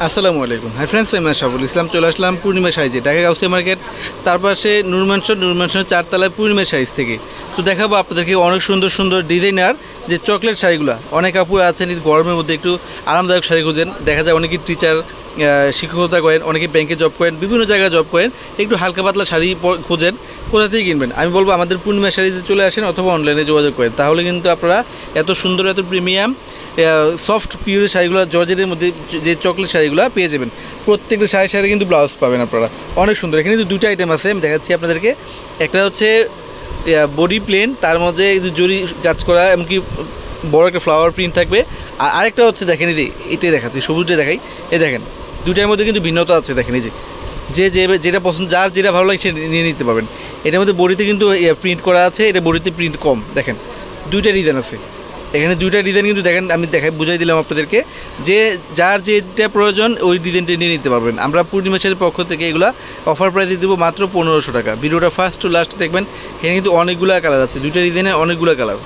আসসালামু আলাইকুম। Hi friends, আমি মাশরাফুল ইসলাম চলে আসলাম পূর্ণিমা শাড়িতে, ঢাকা গাউসিয়া মার্কেট, তার পাশে নূর ম্যানশনের 4 তলায় পূর্ণিমা শাড়িজ থেকে। তো দেখাবো আপনাদেরকে অনেক সুন্দর সুন্দর ডিজাইনার যে চকলেট শাড়িগুলো। অনেক আপুরা আছেন গরমের মধ্যে একটু আরামদায়ক শাড়ি খুঁজেন, দেখা যায় অনেকেই টিচার শিক্ষকতা করেন, অনেকে ব্যাংকে জব করেন, বিভিন্ন জায়গায় জব করেন, একটু হালকা পাতলা শাড়ি খুঁজেন, কোথা থেকে কিনবেন? আমি বলবো আমাদের পূর্ণিমা শাড়িতে চলে আসেন অথবা অনলাইনে যোগাযোগ করেন, তাহলে কিন্তু আপনারা এত সুন্দর এত প্রিমিয়াম সফট পিওরের শাড়িগুলো, জর্জেটের মধ্যে যে চকলেট শাড়িগুলো পেয়ে যাবেন। প্রত্যেকটা শাড়ির সাথে কিন্তু ব্লাউজ পাবেন আপনারা, অনেক সুন্দর। এখানে কিন্তু দুটো আইটেম আছে, আমি দেখাচ্ছি আপনাদেরকে। একটা হচ্ছে বডি প্লেন, তার মধ্যে জরি কাজ করা, এমনকি বড় একটা ফ্লাওয়ার প্রিন্ট থাকবে। আর আরেকটা হচ্ছে দেখেন, এই যে এটাই দেখাচ্ছি, সবুজটা দেখাই। এই দেখেন, দুইটার মধ্যে কিন্তু ভিন্নতা আছে। দেখেন এই যে যেটা পছন্দ, যার যেটা ভালো লাগে সেটা নিয়ে নিতে পারবেন। এটার মধ্যে বডিতে কিন্তু প্রিন্ট করা আছে, এটা বডিতে প্রিন্ট কম। দেখেন দুইটা ডিজাইন আছে এখানে, দুইটা ডিজাইন কিন্তু দেখেন, আমি বুঝাই দিলাম আপনাদেরকে যে যার যেটা প্রয়োজন ওই ডিজাইনটা নিয়ে নিতে পারবেন। আমরা পূর্ণিমা শাড়ির পক্ষ থেকে এগুলো অফার প্রাইসে দেবো মাত্র 1500 টাকা। ভিডিওটা ফার্স্ট টু লাস্ট দেখবেন, এখানে কিন্তু অনেকগুলো কালার আছে, দুইটা ডিজাইনের অনেকগুলো কালার।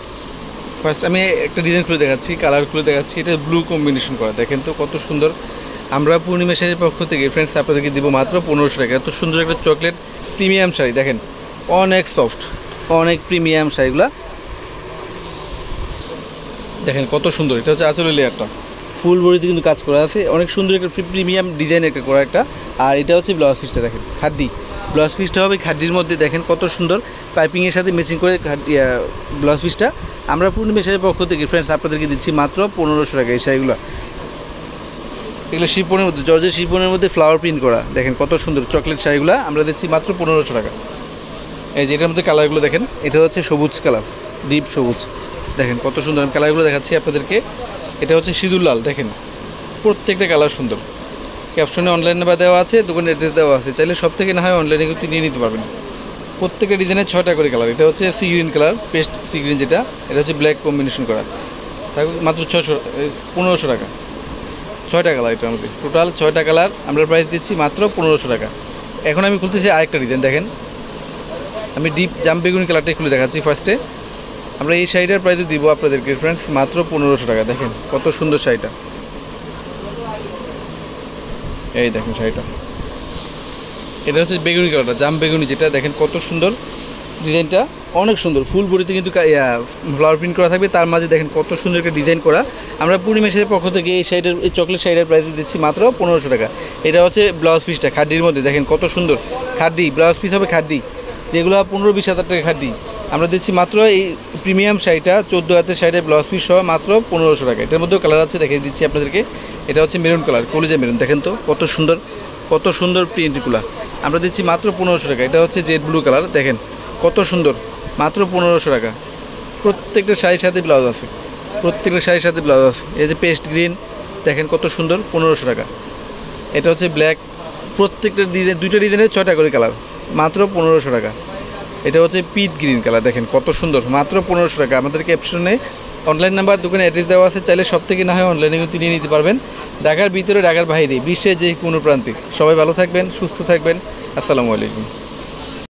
ফার্স্ট আমি একটা ডিজাইন খুলে দেখাচ্ছি, কালার খুলে দেখাচ্ছি। এটা ব্লু কম্বিনেশন করা, দেখেন তো কত সুন্দর। আমরা পূর্ণিমা শাড়ির পক্ষ থেকে ফ্রেন্ডস আপনাদেরকে দেবো মাত্র 1500 টাকা। এত সুন্দর একটা চকলেট প্রিমিয়াম শাড়ি, দেখেন অনেক সফট, অনেক প্রিমিয়াম শাড়িগুলো দেখেন কত সুন্দর। এটা হচ্ছে আঁচলের লেয়ারটা, ফুল বডিতে কিন্তু কাজ করা আছে, অনেক সুন্দর একটা প্রিমিয়াম ডিজাইন একটা করা একটা। আর এটা হচ্ছে ব্লাউজ পিসটা, দেখেন খাড্ডি ব্লাউজ পিসটা হবে, খাড্ডির মধ্যে দেখেন কত সুন্দর পাইপিংয়ের সাথে ম্যাচিং করে ব্লাউজ পিসটা। আমরা পূর্ণিমা শাড়ির পক্ষ থেকে ফ্রেন্ডস আপনাদেরকে দিচ্ছি মাত্র 1500 টাকা। এই শাড়িগুলো এগুলো শিপনের মধ্যে, জর্জের শিপনের মধ্যে ফ্লাওয়ার প্রিন্ট করা, দেখেন কত সুন্দর চকলেট শাড়িগুলো আমরা দিচ্ছি মাত্র 1500 টাকা। এই যে এটার মধ্যে কালারগুলো দেখেন, এটা হচ্ছে সবুজ কালার, ডিপ সবুজ, দেখেন কত সুন্দর। আমি কালারগুলো দেখাচ্ছি আপনাদেরকে। এটা হচ্ছে সিঁদুর লাল, দেখেন প্রত্যেকটা কালার সুন্দর। ক্যাপশনে অনলাইনে বা দেওয়া আছে, দোকানে অ্যাড্রেস দেওয়া আছে, চাইলে সব থেকে না হয় অনলাইনে কিন্তু নিয়ে নিতে পারবেন। প্রত্যেকটা ডিজাইনের 6টা করে কালার। এটা হচ্ছে sea green colour, paste sea green যেটা, এটা হচ্ছে ব্ল্যাক কম্বিনেশন করা, তার মাত্র 1500 টাকা। 6টা কালার, এটার মধ্যে টোটাল 6টা কালার। আমরা প্রাইস দিচ্ছি মাত্র 1500 টাকা। এখন আমি খুলতেছি আরেকটা ডিজাইন, দেখেন আমি ডিপ জাম বেগুনি কালারটাই খুলে দেখাচ্ছি ফার্স্টে। আমরা এই শাড়িটার প্রাইসে দিব আপনাদেরকে ফ্রেন্ডস মাত্র 1500 টাকা। দেখেন কত সুন্দর শাড়িটা, এই দেখেন শাড়িটা। এটা হচ্ছে বেগুনি কালারটা, জাম বেগুনি যেটা, দেখেন কত সুন্দর ডিজাইনটা, অনেক সুন্দর। ফুল বডিতে কিন্তু ফ্লাওয়ার প্রিন্ট করা থাকবে, তার মাঝে দেখেন কত সুন্দর একটা ডিজাইন করা। আমরা পূর্ণিমা শাড়ির পক্ষ থেকে এই শাড়িটার, এই চকলেট শাড়িটার প্রাইস দিচ্ছি মাত্র 1500 টাকা। এটা হচ্ছে ব্লাউজ পিসটা, খাড্ডির মধ্যে দেখেন কত সুন্দর খাড্ডি ব্লাউজ পিস হবে, খাড্ডি যেগুলো 15-20 হাজার টাকা খাড্ডি। আমরা দিচ্ছি মাত্র এই প্রিমিয়াম শাড়িটা 14 হাতের শাড়ির ব্লাউজ পিস সহ মাত্র 1500 টাকা। এটার মধ্যেও কালার আছে, দেখিয়ে দিচ্ছি আপনাদেরকে। এটা হচ্ছে মেরুন কালার, কলিজা মেরুন, দেখেন তো কত সুন্দর, কত সুন্দর প্রিন্টগুলো। আমরা দিচ্ছি মাত্র 1500 টাকা। এটা হচ্ছে জেড ব্লু কালার, দেখেন কত সুন্দর, মাত্র 1500 টাকা। প্রত্যেকটা শাড়ির সাথে ব্লাউজ আছে, প্রত্যেকটা শাড়ির সাথে ব্লাউজ আছে। এই যে পেস্ট গ্রিন, দেখেন কত সুন্দর, 1500 টাকা। এটা হচ্ছে ব্ল্যাক, প্রত্যেকটা ডিজাইন, দুইটা ডিজাইনের 6টা করে কালার, মাত্র 1500 টাকা। এটা হচ্ছে পিট গ্রিন কালার, দেখেন কত সুন্দর, মাত্র 1500 টাকা। আমাদের ক্যাপশনে অনলাইন নাম্বার, দোকানে অ্যাড্রেস দেওয়া আছে, চাইলে সব থেকে না হয় অনলাইনে কিন্তু নিয়ে নিতে পারবেন। ঢাকার ভিতরে, ঢাকার বাইরে, বিশ্বের যে কোনো প্রান্তে। সবাই ভালো থাকবেন, সুস্থ থাকবেন। আসসালামু আলাইকুম।